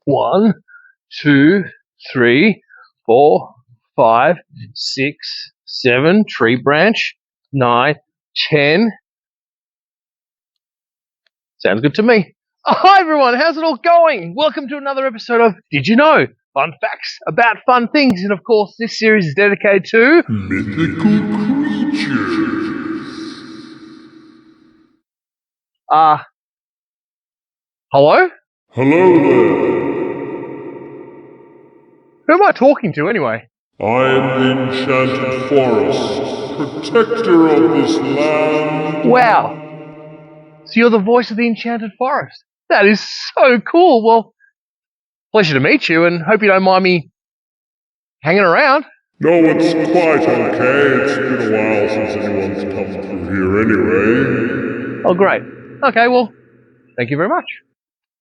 1, 2, 3, 4, 5, 6, 7, tree branch, 9, 10. Sounds good to me. Hi everyone, how's it all going? Welcome to another episode of Did You Know? Fun facts about fun things. And of course, this series is dedicated to mythical creatures. Hello? Hello there. Who am I talking to anyway? I am the Enchanted Forest, protector of this land. Wow. So you're the voice of the Enchanted Forest. That is so cool. Well, pleasure to meet you, and hope you don't mind me hanging around. No, it's quite okay. It's been a while since anyone's come through here anyway. Oh, great. Okay, well, thank you very much.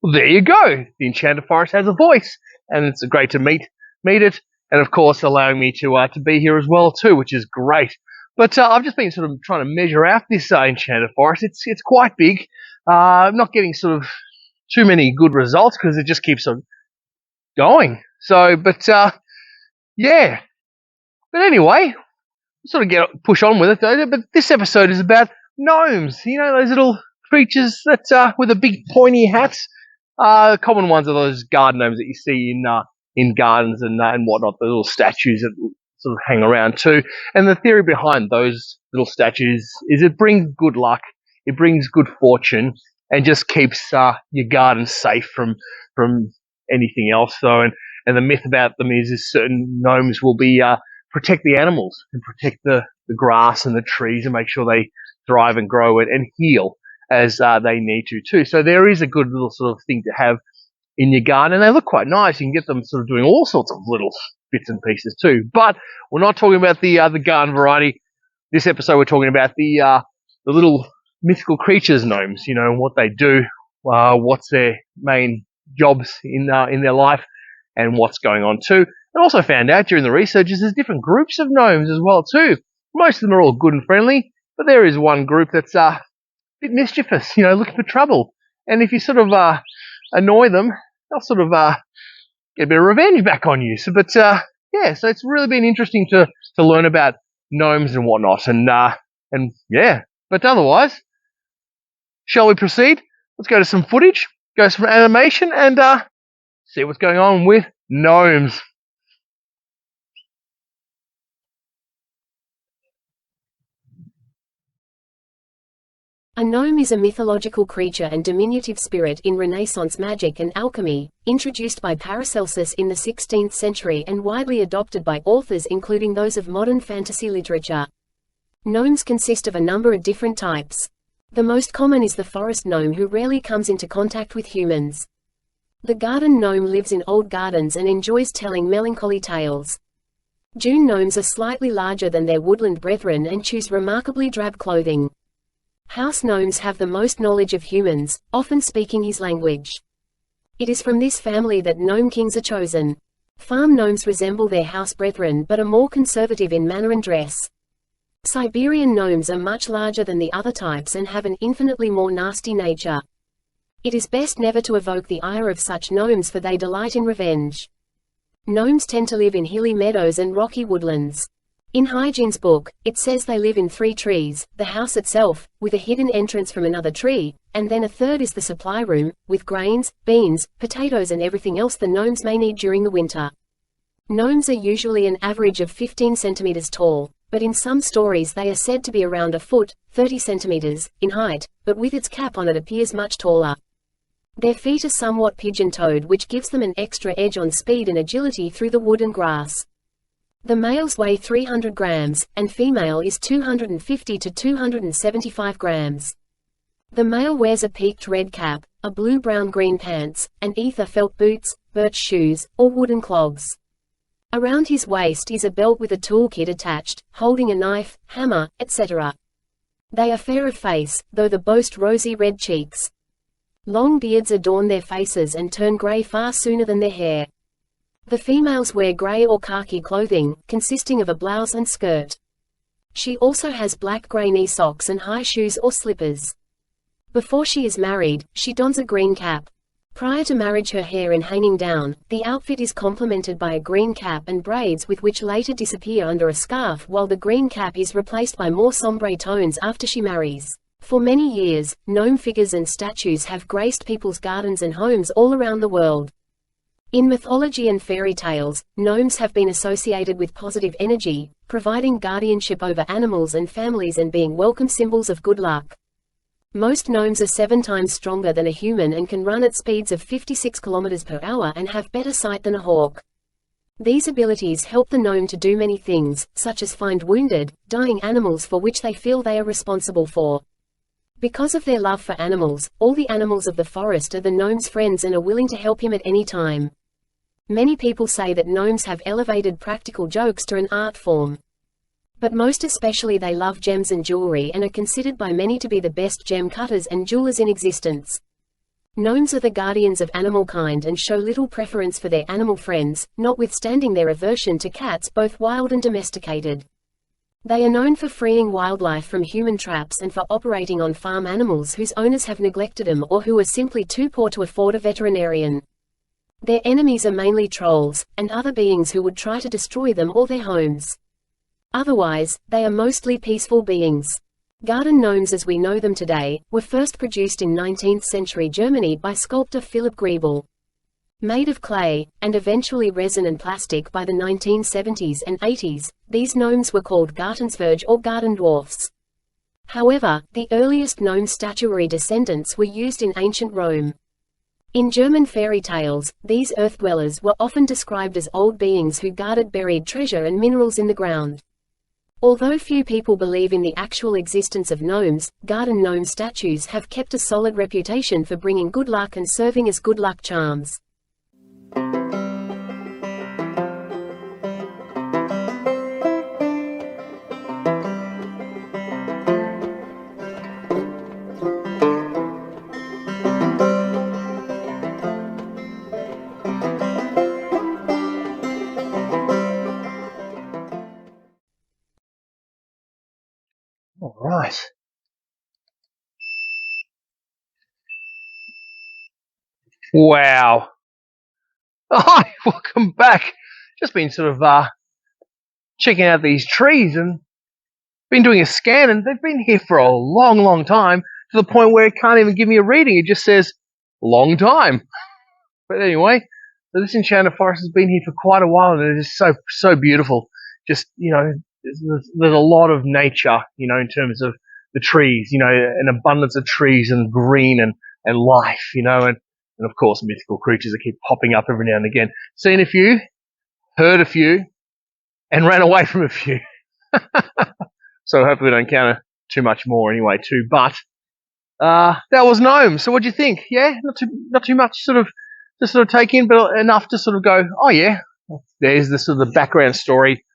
Well, there you go. The Enchanted Forest has a voice, and it's great to meet it, and of course allowing me to be here as well too, which is great. But I've just been sort of trying to measure out this Enchanted Forest. It's quite big. I'm not getting sort of too many good results because it just keeps on going. So, but yeah. But anyway, sort of push on with it though. But this episode is about gnomes. You know, those little creatures that with the big pointy hats. Common ones are those garden gnomes that you see in gardens and whatnot. The little statues that sort of hang around too. And the theory behind those little statues is it brings good luck, it brings good fortune, and just keeps your garden safe from anything else. So, and the myth about them is certain gnomes will be protect the animals and protect the grass and the trees and make sure they thrive and grow and heal as they need to too. So there is a good little sort of thing to have in your garden, and they look quite nice. You can get them sort of doing all sorts of little bits and pieces too. But we're not talking about the garden variety. This episode we're talking about the little mythical creatures gnomes. You know what they do, what's their main jobs in their life, and what's going on too. And also found out during the research is there's different groups of gnomes as well too. Most of them are all good and friendly, but there is one group that's bit mischievous, you know, looking for trouble. And if you sort of annoy them, they'll sort of get a bit of revenge back on you. So, but yeah, so it's really been interesting to learn about gnomes and whatnot. And yeah, but otherwise, shall we proceed? Let's go to some footage, go to some animation, and see what's going on with gnomes. A gnome is a mythological creature and diminutive spirit in Renaissance magic and alchemy, introduced by Paracelsus in the 16th century and widely adopted by authors including those of modern fantasy literature. Gnomes consist of a number of different types. The most common is the forest gnome, who rarely comes into contact with humans. The garden gnome lives in old gardens and enjoys telling melancholy tales. Dune gnomes are slightly larger than their woodland brethren and choose remarkably drab clothing. House gnomes have the most knowledge of humans, often speaking his language. It is from this family that gnome kings are chosen. Farm gnomes resemble their house brethren but are more conservative in manner and dress. Siberian gnomes are much larger than the other types and have an infinitely more nasty nature. It is best never to evoke the ire of such gnomes, for they delight in revenge. Gnomes tend to live in hilly meadows and rocky woodlands. In Hygiene's book, it says they live in 3 trees, the house itself, with a hidden entrance from another tree, and then a third is the supply room, with grains, beans, potatoes and everything else the gnomes may need during the winter. Gnomes are usually an average of 15 centimeters tall, but in some stories they are said to be around a foot, 30 centimeters, in height, but with its cap on it appears much taller. Their feet are somewhat pigeon-toed, which gives them an extra edge on speed and agility through the wood and grass. The males weigh 300 grams, and female is 250 to 275 grams. The male wears a peaked red cap, a blue-brown-green pants, and ether felt boots, birch shoes, or wooden clogs. Around his waist is a belt with a toolkit attached, holding a knife, hammer, etc. They are fair of face, though they boast rosy red cheeks. Long beards adorn their faces and turn grey far sooner than their hair. The females wear grey or khaki clothing, consisting of a blouse and skirt. She also has black-grey knee socks and high shoes or slippers. Before she is married, she dons a green cap. Prior to marriage, her hair in hanging down, the outfit is complemented by a green cap and braids with which later disappear under a scarf, while the green cap is replaced by more sombre tones after she marries. For many years, gnome figures and statues have graced people's gardens and homes all around the world. In mythology and fairy tales, gnomes have been associated with positive energy, providing guardianship over animals and families and being welcome symbols of good luck. Most gnomes are 7 times stronger than a human and can run at speeds of 56 km per hour and have better sight than a hawk. These abilities help the gnome to do many things, such as find wounded, dying animals for which they feel they are responsible for. Because of their love for animals, all the animals of the forest are the gnome's friends and are willing to help him at any time. Many people say that gnomes have elevated practical jokes to an art form. But most especially they love gems and jewelry and are considered by many to be the best gem cutters and jewelers in existence. Gnomes are the guardians of animal kind and show little preference for their animal friends, notwithstanding their aversion to cats, both wild and domesticated. They are known for freeing wildlife from human traps and for operating on farm animals whose owners have neglected them or who are simply too poor to afford a veterinarian. Their enemies are mainly trolls, and other beings who would try to destroy them or their homes. Otherwise, they are mostly peaceful beings. Garden gnomes as we know them today, were first produced in 19th century Germany by sculptor Philipp Griebel. Made of clay, and eventually resin and plastic by the 1970s and 80s, these gnomes were called Gartenzwerge or garden dwarfs. However, the earliest gnome statuary descendants were used in ancient Rome. In German fairy tales, these earth dwellers were often described as old beings who guarded buried treasure and minerals in the ground. Although few people believe in the actual existence of gnomes, garden gnome statues have kept a solid reputation for bringing good luck and serving as good luck charms. All right. Wow. Hi, welcome back. Just been sort of checking out these trees and been doing a scan, and they've been here for a long, long time, to the point where it can't even give me a reading. It just says long time. But anyway, this enchanted forest has been here for quite a while, and it is so beautiful. Just, there's a lot of nature, in terms of the trees, an abundance of trees and green and life, and of course mythical creatures that keep popping up every now and again. Seen a few, heard a few, and ran away from a few. So hopefully we don't encounter too much more anyway too. But that was Gnomes. So what do you think? Yeah, not too much to sort of take in, but enough to sort of go, oh yeah, there's the sort of the background story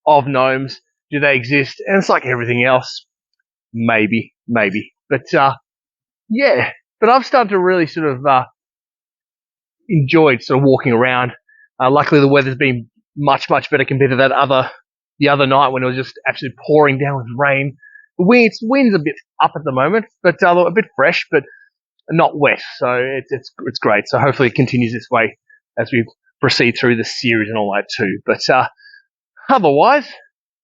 of gnomes. Do they exist? And it's like everything else. Maybe. But yeah. But I've started to really sort of enjoyed sort of walking around. Luckily the weather's been much better compared to the other night when it was just absolutely pouring down with rain. The wind's a bit up at the moment, but a bit fresh, but not wet. So it's great. So hopefully it continues this way as we proceed through the series and all that too. But otherwise,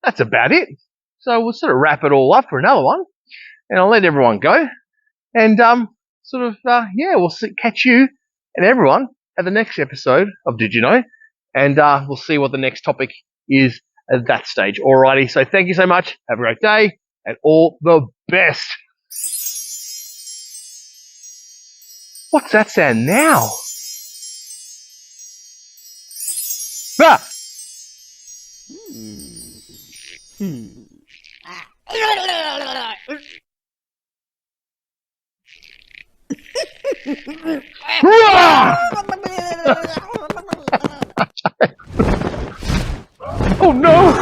that's about it. So we'll sort of wrap it all up for another one, and I'll let everyone go. And we'll catch you and everyone at the next episode of Did You Know? And we'll see what the next topic is at that stage. Alrighty, so thank you so much. Have a great day, and all the best. What's that sound now? Ah! Oh no!